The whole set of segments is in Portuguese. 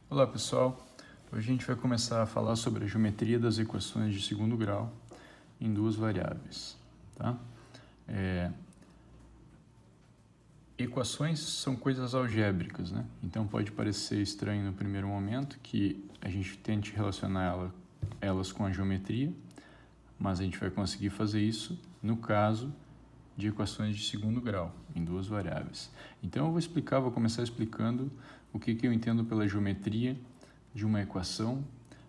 Olá pessoal, hoje a gente vai começar a falar sobre a geometria das equações de segundo grau em duas variáveis. Tá? Equações são coisas algébricas, né? Então pode parecer estranho no primeiro momento que a gente tente relacionar elas com a geometria, mas a gente vai conseguir fazer isso no caso de equações de segundo grau, em duas variáveis. Então eu vou começar explicando o que eu entendo pela geometria de uma equação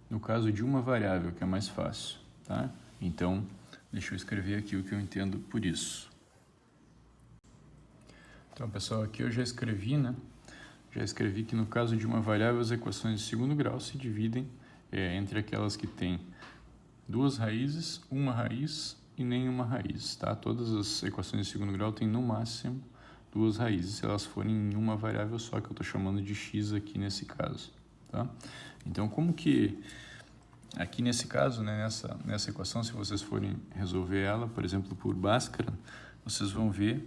no caso de uma variável, que é mais fácil, tá? Então, deixa eu escrever aqui o que eu entendo por isso. Então, pessoal, aqui eu já escrevi, né? Já escrevi que no caso de uma variável, as equações de segundo grau se dividem entre aquelas que têm duas raízes, uma raiz e nenhuma raiz, tá? Todas as equações de segundo grau têm no máximo duas raízes, se elas forem em uma variável só, que eu estou chamando de x aqui nesse caso, tá? Então, como que aqui nesse caso, né, nessa equação, se vocês forem resolver ela, por exemplo, por Bhaskara, vocês vão ver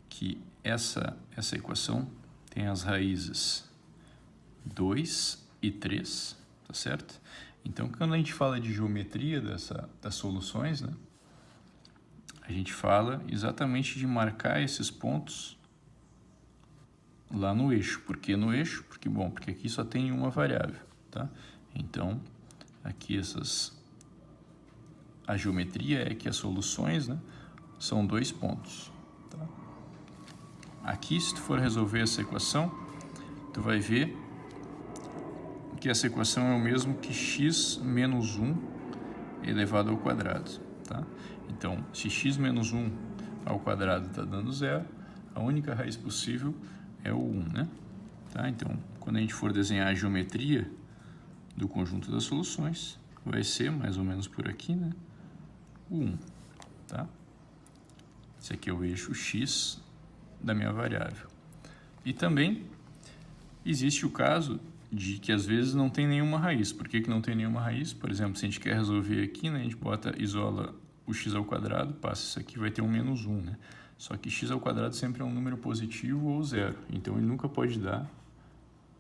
que essa equação tem as raízes 2 e 3, tá certo? Então, quando a gente fala de geometria das soluções, né, a gente fala exatamente de marcar esses pontos lá no eixo. Por que no eixo? Porque aqui só tem uma variável, tá? Então, aqui a geometria é que as soluções, né, são dois pontos, tá? Aqui, se tu for resolver essa equação, tu vai ver que essa equação é o mesmo que x menos 1 elevado ao quadrado, tá? Então, se x menos 1 ao quadrado está dando zero, a única raiz possível é o 1, né? Tá? Então, quando a gente for desenhar a geometria do conjunto das soluções, vai ser mais ou menos por aqui, né? O 1, tá? Esse aqui é o eixo x da minha variável. E também existe o caso de que às vezes não tem nenhuma raiz. Por que não tem nenhuma raiz? Por exemplo, se a gente quer resolver aqui, né, a gente isola o x ao quadrado, passa isso aqui, vai ter um menos 1, né? Só que x ao quadrado sempre é um número positivo ou zero. Então, ele nunca pode dar,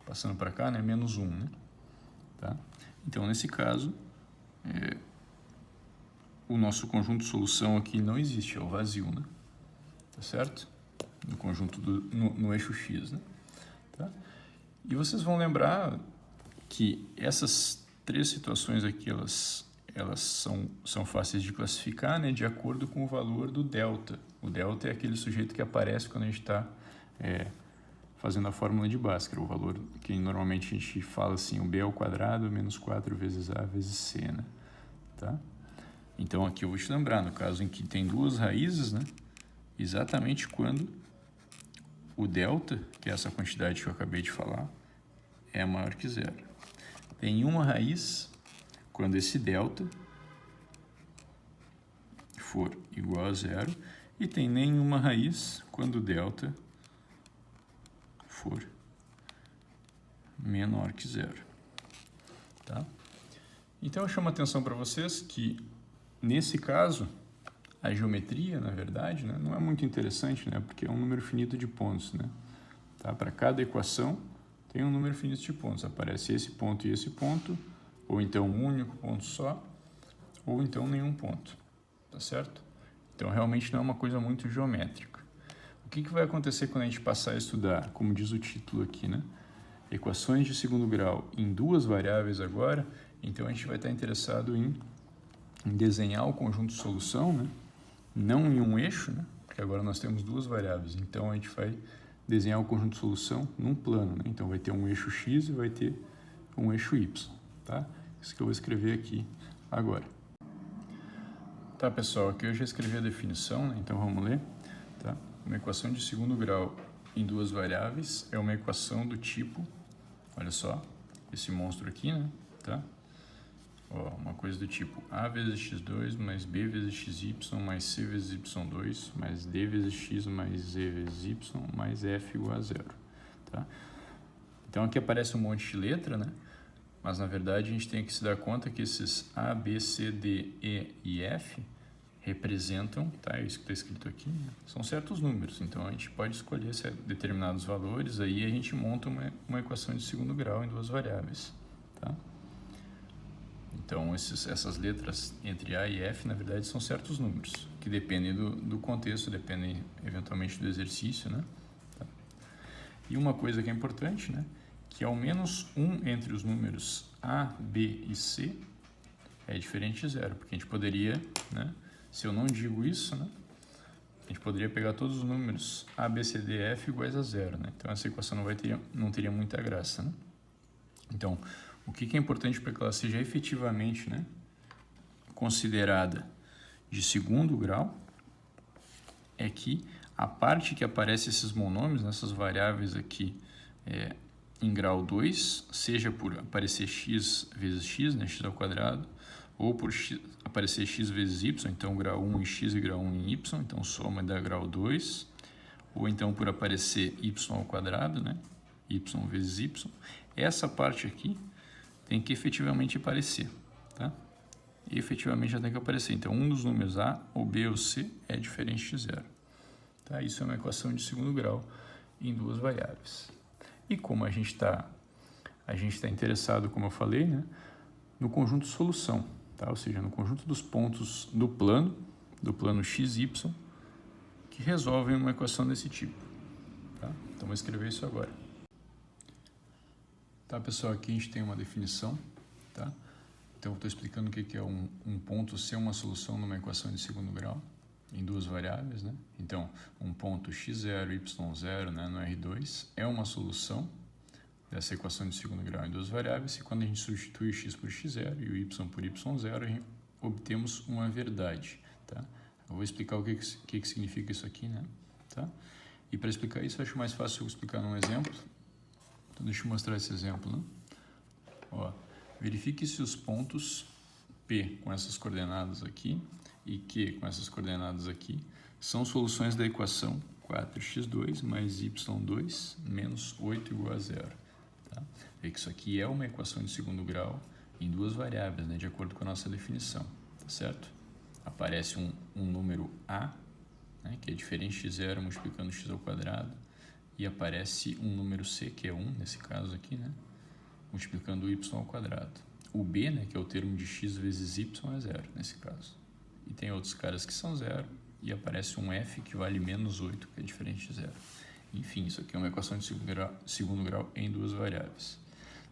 passando para cá, né, menos 1, né? Tá? Então, nesse caso, o nosso conjunto de solução aqui não existe, é o vazio, né? Tá certo? No conjunto no eixo x, né? Tá? E vocês vão lembrar que essas três situações aqui, elas são fáceis de classificar, né, de acordo com o valor do delta. O delta é aquele sujeito que aparece quando a gente está fazendo a fórmula de Bhaskara, o valor que normalmente a gente fala assim, o b ao quadrado menos 4 vezes a vezes c, né? Tá? Então aqui eu vou te lembrar, no caso em que tem duas raízes, né, exatamente quando o delta, que é essa quantidade que eu acabei de falar, é maior que zero. Tem uma raiz quando esse delta for igual a zero e tem nenhuma raiz quando o delta for menor que zero. Tá? Então eu chamo a atenção para vocês que, nesse caso, a geometria, na verdade, né, não é muito interessante, né, porque é um número finito de pontos, né? Tá? Para cada equação tem um número finito de pontos. Aparece esse ponto e esse ponto, ou então um único ponto só, ou então nenhum ponto. Tá certo? Então, realmente não é uma coisa muito geométrica. O que vai acontecer quando a gente passar a estudar, como diz o título aqui, né? Equações de segundo grau em duas variáveis agora, então a gente vai estar interessado em desenhar o conjunto de solução, né? Não em um eixo, né? Porque agora nós temos duas variáveis, então a gente vai desenhar o conjunto de solução num plano, né? Então vai ter um eixo x e vai ter um eixo y, tá? Isso que eu vou escrever aqui agora. Tá, pessoal, aqui eu já escrevi a definição, né? Então vamos ler, tá? Uma equação de segundo grau em duas variáveis é uma equação do tipo, olha só, esse monstro aqui, né? Tá? Ó, uma coisa do tipo a vezes x2 mais b vezes xy mais c vezes y2 mais d vezes x mais z vezes y mais f igual a zero, tá? Então aqui aparece um monte de letra, né? Mas na verdade a gente tem que se dar conta que esses a, b, c, d, e e f representam, tá? É isso que está escrito aqui, né? São certos números, então a gente pode escolher determinados valores, aí a gente monta uma equação de segundo grau em duas variáveis, tá? Então essas letras entre A e F, na verdade, são certos números, que dependem do contexto, dependem eventualmente do exercício, né? Tá? E uma coisa que é importante, né? Que ao menos um entre os números A, B e C é diferente de zero, porque a gente poderia, né? Se eu não digo isso, né, a gente poderia pegar todos os números A, B, C, D, F iguais a zero, né? Então essa equação não teria muita graça, né? Então, o que é importante para que ela seja efetivamente, né, considerada de segundo grau é que a parte que aparece esses monômios, nessas variáveis aqui, em grau 2, seja por aparecer x vezes x, né, x ao quadrado, ou por aparecer x vezes y, então grau 1 em x e grau 1 em y, então soma dá grau 2, ou então por aparecer y ao quadrado, né, y vezes y, essa parte aqui tem que efetivamente aparecer, tá? E efetivamente já tem que aparecer, então um dos números A, ou B ou C é diferente de zero, tá? Isso é uma equação de segundo grau em duas variáveis. E como a gente está interessado, como eu falei, né, no conjunto solução, tá? Ou seja, no conjunto dos pontos do plano XY, que resolvem uma equação desse tipo, tá? Então, vou escrever isso agora. Tá, pessoal, aqui a gente tem uma definição, tá? Então, eu estou explicando o que é um ponto ser uma solução numa equação de segundo grau, em duas variáveis, né? Então, um ponto x0, y0, né, no R2, é uma solução dessa equação de segundo grau em duas variáveis, e quando a gente substitui o x por x0 e o y por y0, obtemos uma verdade, tá? Eu vou explicar o que significa isso aqui, né? Tá? E para explicar isso, eu acho mais fácil eu explicar num exemplo. Então, deixa eu mostrar esse exemplo, né? Ó, verifique se os pontos P com essas coordenadas aqui e Q com essas coordenadas aqui são soluções da equação 4x2 mais y2 menos 8 igual a zero. Tá? Vê que isso aqui é uma equação de segundo grau em duas variáveis, né, de acordo com a nossa definição, tá certo? Aparece um número A, né, que é diferente de zero multiplicando x ao quadrado, e aparece um número C, que é 1, nesse caso aqui, né, multiplicando y ao quadrado. O B, né, que é o termo de x vezes y, é zero, nesse caso. E tem outros caras que são zero, e aparece um F que vale menos 8, que é diferente de zero. Enfim, isso aqui é uma equação de segundo grau em duas variáveis.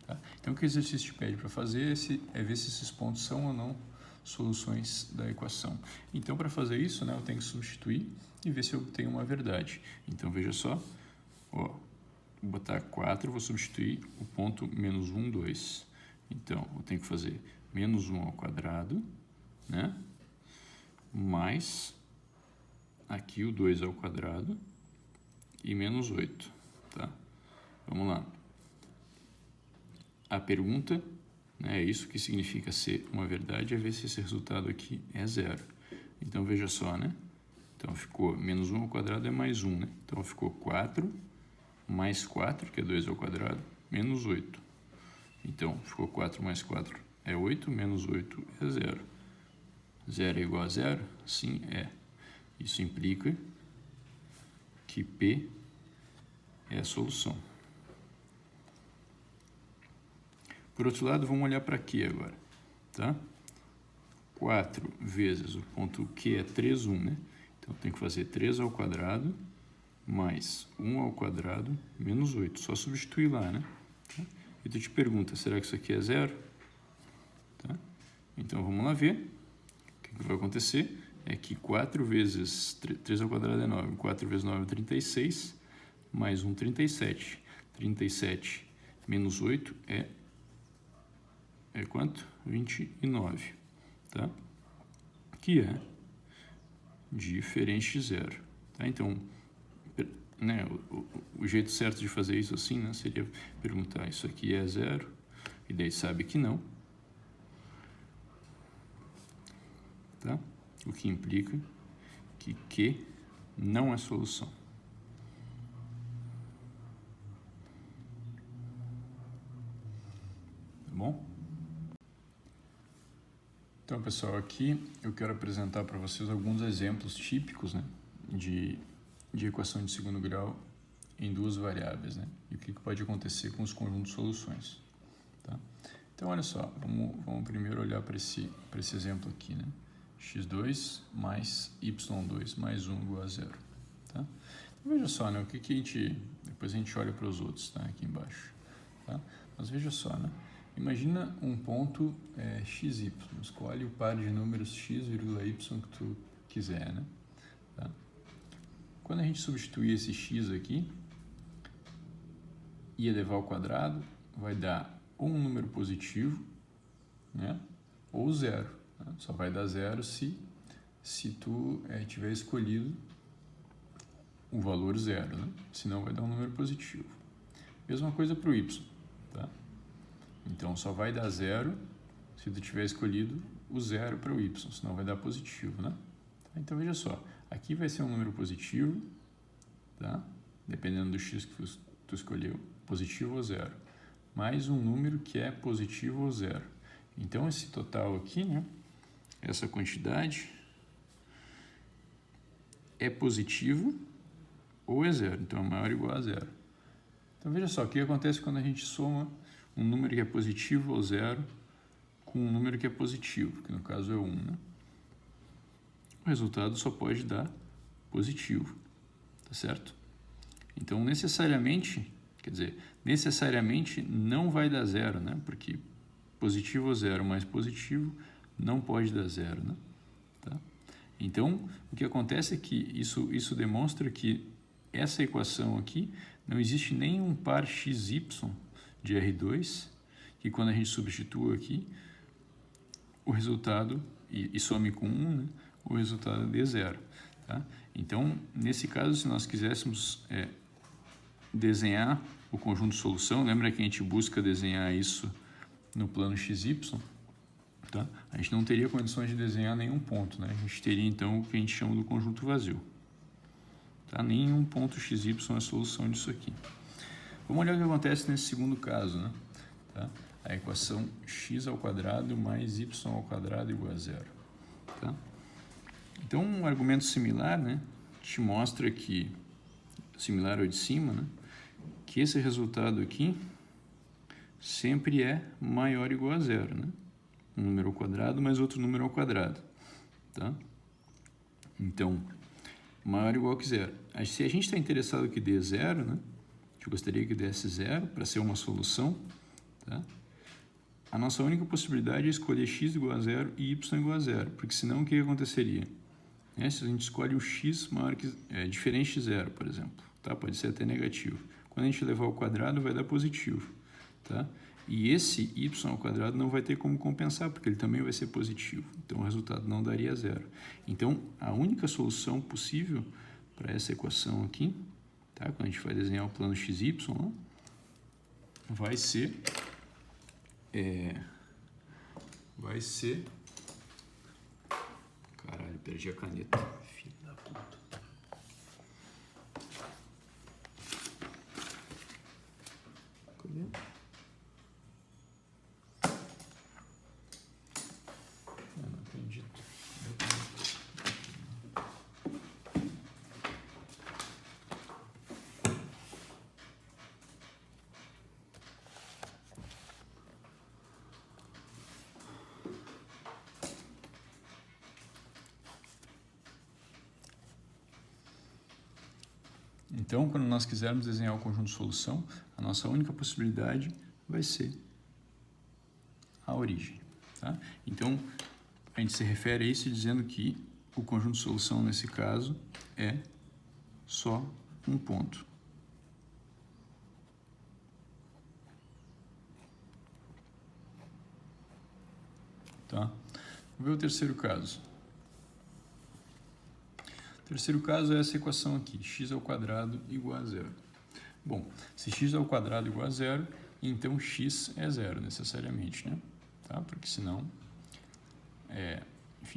Tá? Então, o que o exercício te pede para fazer é ver se esses pontos são ou não soluções da equação. Então, para fazer isso, né, eu tenho que substituir e ver se eu obtenho uma verdade. Então, veja só, ó, vou botar 4, vou substituir o ponto menos 1, 2. Então, eu tenho que fazer menos 1 ao quadrado, né, mais aqui o 2 ao quadrado e menos 8, tá? Vamos lá. A pergunta, né, é isso que significa ser uma verdade, é ver se esse resultado aqui é zero. Então, veja só, né? Então, ficou menos 1 ao quadrado é mais 1, né? Então, ficou 4 mais 4, que é 2 ao quadrado, menos 8. Então, ficou 4 mais 4 é 8, menos 8 é 0. 0 é igual a 0? Sim, é. Isso implica que P é a solução. Por outro lado, vamos olhar para Q agora, tá? 4 vezes o ponto Q é 3, 1, né? Então, tem que fazer 3 ao quadrado mais 1 ao quadrado menos 8. Só substituir lá, né? Tá? E tu te pergunta, será que isso aqui é zero? Tá? Então, vamos lá ver. O que vai acontecer é que 4 vezes 3 ao quadrado é 9. 4 vezes 9 é 36, mais 1, 37. 37 menos 8 é quanto? 29, tá? Que é diferente de zero, tá? Então, né, o jeito certo de fazer isso assim, né, seria perguntar, isso aqui é zero? E daí sabe que não, tá? O que implica que Q não é solução. Tá bom? Então, pessoal, aqui eu quero apresentar para vocês alguns exemplos típicos, né, de equação de segundo grau em duas variáveis, né, e o que pode acontecer com os conjuntos de soluções. Tá? Então, olha só, vamos primeiro olhar para esse exemplo aqui, né, x2 mais y2 mais 1 igual a 0. Tá? Então, veja só, né, depois a gente olha para os outros, tá, aqui embaixo. Tá? Mas veja só, né, imagina um ponto xy, escolhe o par de números x, y que tu quiser, né? Tá? Quando a gente substituir esse x aqui e elevar ao quadrado, vai dar ou um número positivo, né? Ou zero. Né? Só vai dar zero se tu tiver escolhido o valor zero, né? Senão vai dar um número positivo. Mesma coisa para o y, tá? Então, só vai dar zero se tu tiver escolhido o zero para o y, senão vai dar positivo, né? Então, veja só, aqui vai ser um número positivo, tá? Dependendo do x que tu escolheu, positivo ou zero, mais um número que é positivo ou zero. Então, esse total aqui, né? Essa quantidade é positivo ou é zero, então é maior ou igual a zero. Então, veja só, o que acontece quando a gente soma um número que é positivo ou zero com um número que é positivo, que no caso é 1, né? O resultado só pode dar positivo, tá certo? Então, necessariamente não vai dar zero, né? Porque positivo ou zero mais positivo não pode dar zero, né? Tá? Então, o que acontece é que isso demonstra que essa equação aqui não existe nenhum par xy de R2, que quando a gente substitua aqui, o resultado, e some com 1, né, o resultado dê zero. Tá? Então, nesse caso, se nós quiséssemos desenhar o conjunto de solução, lembra que a gente busca desenhar isso no plano XY, tá? A gente não teria condições de desenhar nenhum ponto, né? A gente teria, então, o que a gente chama do conjunto vazio. Tá? Nenhum ponto XY é a solução disso aqui. Vamos olhar o que acontece nesse segundo caso, né? Tá? A equação x ao quadrado mais y ao quadrado igual a zero. Tá? Então, um argumento similar, né, te mostra que, similar ao de cima, né, que esse resultado aqui sempre é maior ou igual a zero. Né? Um número ao quadrado mais outro número ao quadrado. Tá? Então, maior ou igual que zero. Se a gente está interessado que dê zero, né, que eu gostaria que desse zero para ser uma solução, tá? A nossa única possibilidade é escolher x igual a zero e y igual a zero, porque senão o que aconteceria? Se a gente escolhe um x diferente de zero, por exemplo, tá? Pode ser até negativo. Quando a gente levar ao quadrado vai dar positivo, tá? E esse y ao quadrado não vai ter como compensar, porque ele também vai ser positivo, então o resultado não daria zero. Então, a única solução possível para essa equação aqui, tá? Quando a gente vai desenhar o plano XY, né, vai ser... Caralho, perdi a caneta. Filho da puta. Cadê? Eu não acredito. Então, quando nós quisermos desenhar o conjunto de solução, a nossa única possibilidade vai ser a origem. Tá? Então, a gente se refere a isso dizendo que o conjunto de solução, nesse caso, é só um ponto. Tá? Vamos ver o terceiro caso. O terceiro caso é essa equação aqui, x ao quadrado igual a zero. Bom, se x ao quadrado igual a zero, então x é zero necessariamente, né? Tá? Porque senão,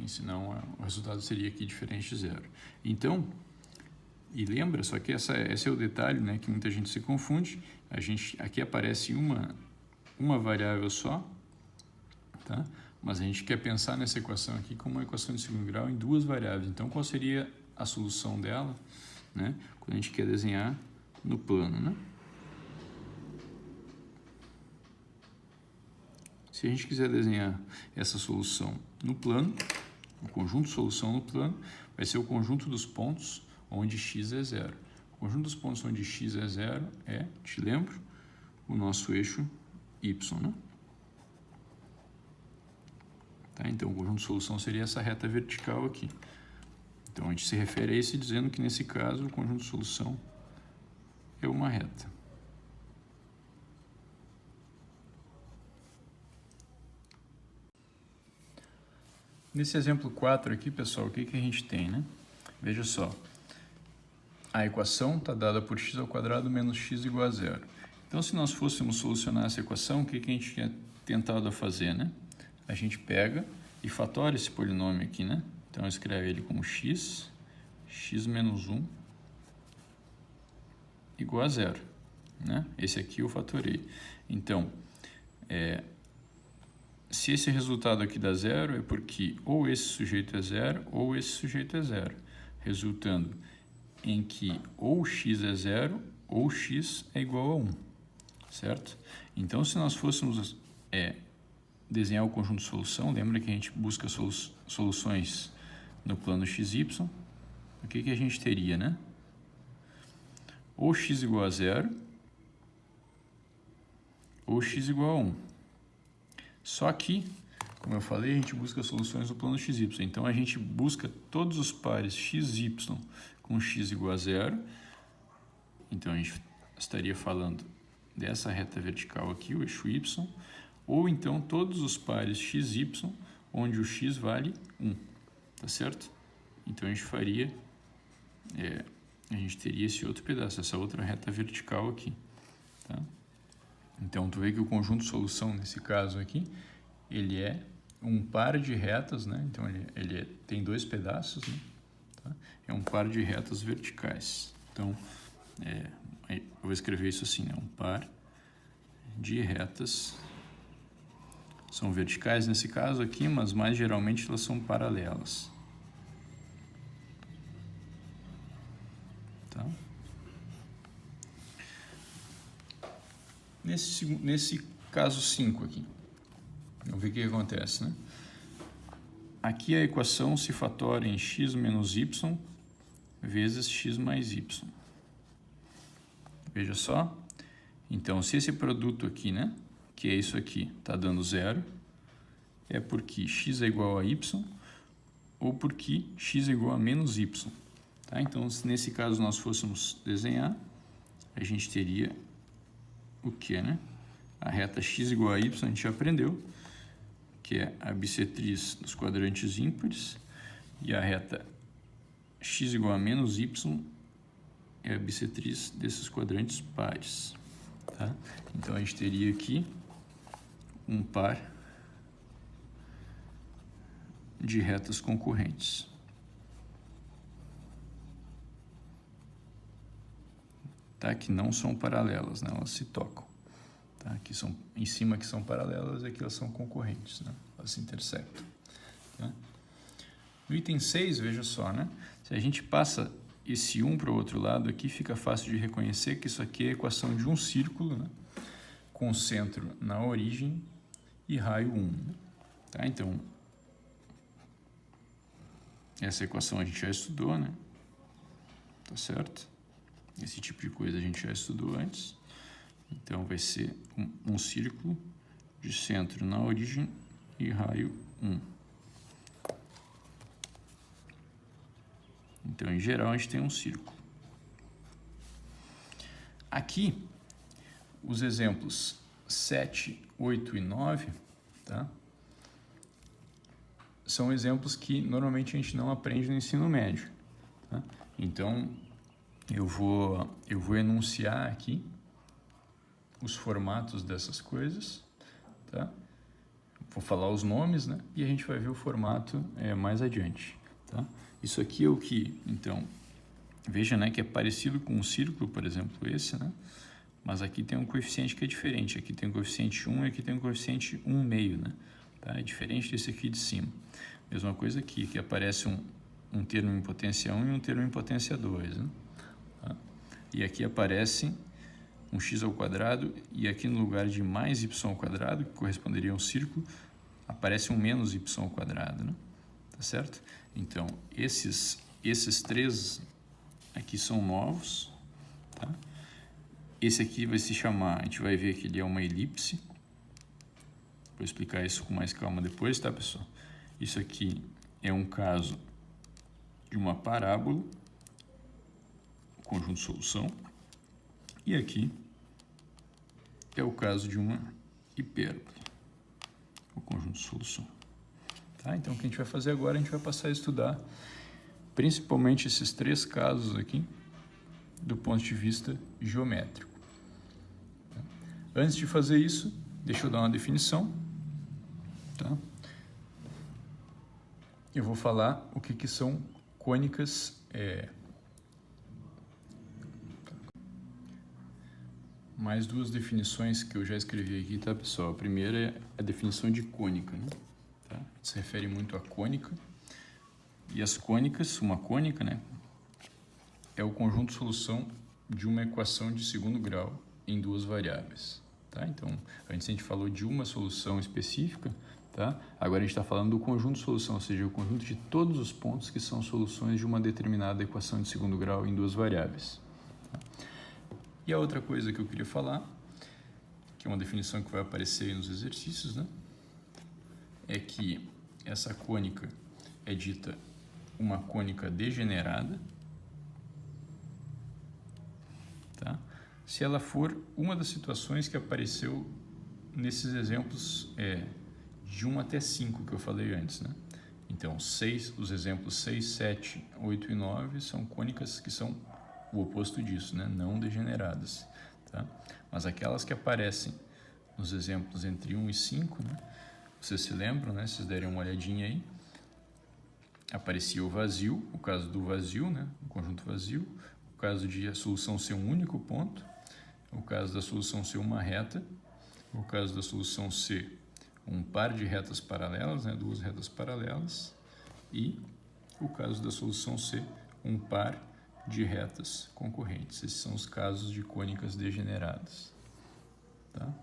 senão o resultado seria aqui diferente de zero. Então, e lembra, só que esse é o detalhe, né, que muita gente se confunde. Aqui aparece uma variável só, tá? Mas a gente quer pensar nessa equação aqui como uma equação de segundo grau em duas variáveis. Então, qual seria a solução dela, né, quando a gente quer desenhar no plano, né? Se a gente quiser desenhar essa solução no plano, o conjunto de solução no plano, vai ser o conjunto dos pontos onde x é zero. O conjunto dos pontos onde x é zero é, te lembro, o nosso eixo y, né? Tá? Então, o conjunto de solução seria essa reta vertical aqui. Então, a gente se refere a esse dizendo que, nesse caso, o conjunto de solução é uma reta. Nesse exemplo 4 aqui, pessoal, o que a gente tem, né? Veja só. A equação está dada por x² menos x igual a zero. Então, se nós fôssemos solucionar essa equação, o que a gente tinha tentado fazer, né? A gente pega e fatora esse polinômio aqui, né? Então, escreve ele como x menos 1 igual a zero, né? Esse aqui eu fatorei. Então, se esse resultado aqui dá zero, é porque ou esse sujeito é zero ou esse sujeito é zero, resultando em que ou x é zero ou x é igual a 1, certo? Então, se nós fôssemos desenhar o conjunto de solução, lembra que a gente busca soluções no plano xy, o que a gente teria, né? Ou x igual a zero ou x igual a 1. Só que, como eu falei, a gente busca soluções no plano xy. Então, a gente busca todos os pares xy com x igual a zero. Então, a gente estaria falando dessa reta vertical aqui, o eixo y, ou então todos os pares xy, onde o x vale 1, tá certo? Então, a gente faria, a gente teria esse outro pedaço, essa outra reta vertical aqui, tá? Então, tu vê que o conjunto de solução, nesse caso aqui, ele é um par de retas, né? Então, ele tem dois pedaços, né? Tá? É um par de retas verticais. Então, eu vou escrever isso assim, né? Um par de retas, são verticais nesse caso aqui, mas mais geralmente elas são paralelas. Tá? Nesse caso 5 aqui, vamos ver o que acontece, né? Aqui a equação se fatora em x menos y vezes x mais y. Veja só. Então, se esse produto aqui, né, que é isso aqui, está dando zero, é porque x é igual a y ou porque x é igual a menos y. Tá? Então, se nesse caso nós fôssemos desenhar, a gente teria o que, né? A reta x igual a y, a gente já aprendeu, que é a bissetriz dos quadrantes ímpares, e a reta x igual a menos y é a bissetriz desses quadrantes pares. Tá? Então, a gente teria aqui um par de retas concorrentes. Tá? Que não são paralelas, né? Elas se tocam. Tá? Aqui são, em cima que são paralelas, aqui elas são concorrentes, né? Elas se intersectam. Tá? No item 6, veja só, né? Se a gente passa esse 1 para o outro lado aqui, fica fácil de reconhecer que isso aqui é a equação de um círculo, né? Com centro na origem e raio 1. Né? Tá? Então, essa equação a gente já estudou, né? Tá certo? Esse tipo de coisa a gente já estudou antes. Então, vai ser um círculo de centro na origem e raio 1. Então, em geral, a gente tem um círculo. Aqui, os exemplos 7, 8 e 9, tá? São exemplos que normalmente a gente não aprende no ensino médio. Tá? Então, eu vou enunciar aqui os formatos dessas coisas, tá? Vou falar os nomes, né? E a gente vai ver o formato mais adiante, tá? Isso aqui é o que, então, veja, né, que é parecido com um círculo, por exemplo, esse, né? Mas aqui tem um coeficiente que é diferente. Aqui tem um coeficiente 1 e aqui tem um coeficiente 1,5, né? tá? É diferente desse aqui de cima. Mesma coisa aqui, que aparece um termo em potência 1 e um termo em potência 2, né? Tá? E aqui aparece um x ao quadrado, e aqui no lugar de mais y ao quadrado, que corresponderia a um círculo, aparece um menos y ao quadrado, né? Tá certo? Então, esses três aqui são novos, tá? Esse aqui vai se chamar, a gente vai ver que ele é uma elipse. Vou explicar isso com mais calma depois, tá, pessoal? Isso aqui é um caso de uma parábola, conjunto de solução. E aqui é o caso de uma hipérbole, o conjunto de solução. Tá? Então, o que a gente vai fazer agora, a gente vai passar a estudar principalmente esses três casos aqui do ponto de vista geométrico. Tá? Antes de fazer isso, deixa eu dar uma definição. Tá? Eu vou falar o que são cônicas. Mais duas definições que eu já escrevi aqui, tá, pessoal? A primeira é a definição de cônica, né? Tá? Se refere muito à cônica. E as cônicas, uma cônica, né, é o conjunto de solução de uma equação de segundo grau em duas variáveis. Tá? Então, antes a gente falou de uma solução específica, tá? Agora a gente está falando do conjunto de solução, ou seja, o conjunto de todos os pontos que são soluções de uma determinada equação de segundo grau em duas variáveis. Tá? E a outra coisa que eu queria falar, que é uma definição que vai aparecer aí nos exercícios, né, é que essa cônica é dita uma cônica degenerada, tá? Se ela for uma das situações que apareceu nesses exemplos de 1 até 5 que eu falei antes, né? Então, os exemplos 6, 7, 8 e 9 são cônicas que são o oposto disso, né? Não degeneradas, tá? Mas aquelas que aparecem nos exemplos entre 1 e 5, né? Vocês se lembram, né? Se vocês derem uma olhadinha aí, aparecia o vazio, o caso do vazio, né? O conjunto vazio, o caso de a solução ser um único ponto, o caso da solução ser uma reta, o caso da solução ser um par de retas paralelas, né? Duas retas paralelas, e o caso da solução ser um par de retas concorrentes. Esses são os casos de cônicas degeneradas, tá?